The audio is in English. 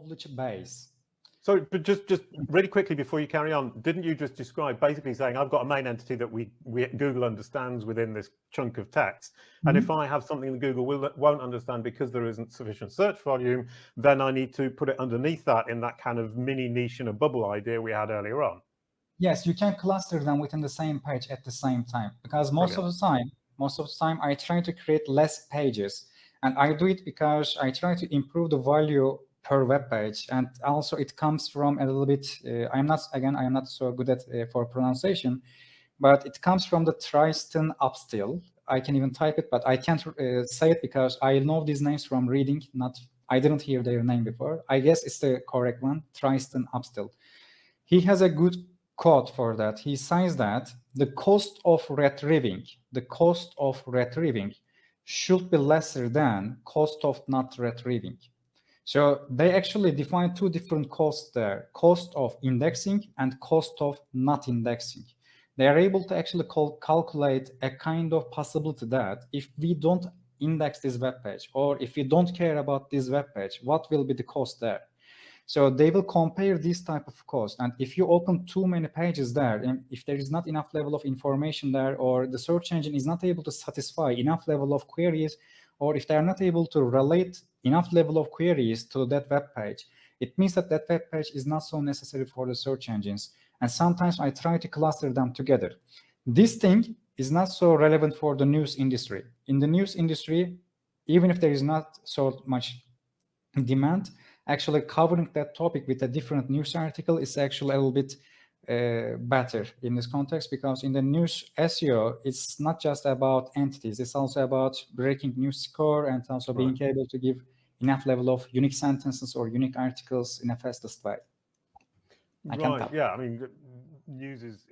knowledge base. So, but just really quickly before you carry on, didn't you just describe basically saying I've got a main entity that Google understands within this chunk of text, and if I have something that Google won't understand because there isn't sufficient search volume, then I need to put it underneath that in that kind of mini niche and a bubble idea we had earlier on? Yes, you can cluster them within the same page at the same time, because most of the time I try to create less pages, and I do it because I try to improve the value per web page, and also it comes from a little bit. I am not so good at for pronunciation, but it comes from the Trystan Upstill. I can even type it, but I can't say it because I know these names from reading. I didn't hear their name before. I guess it's the correct one, Trystan Upstill. He has a good code for that. He says that the cost of retrieving should be lesser than cost of not retrieving. So they actually define two different costs there, cost of indexing and cost of not indexing. They are able to actually calculate a kind of possibility that if we don't index this web page, or if we don't care about this web page, what will be the cost there? So they will compare this type of cost. And if you open too many pages there, and if there is not enough level of information there, or the search engine is not able to satisfy enough level of queries, or if they are not able to relate enough level of queries to that web page, it means that that web page is not so necessary for the search engines. And sometimes I try to cluster them together. This thing is not so relevant for the news industry. In the news industry, even if there is not so much demand, actually covering that topic with a different news article is actually a little bit better in this context, because in the news SEO, it's not just about entities, it's also about breaking news score and also being able to give enough level of unique sentences or unique articles in a fastest way. Right, yeah, I mean, news is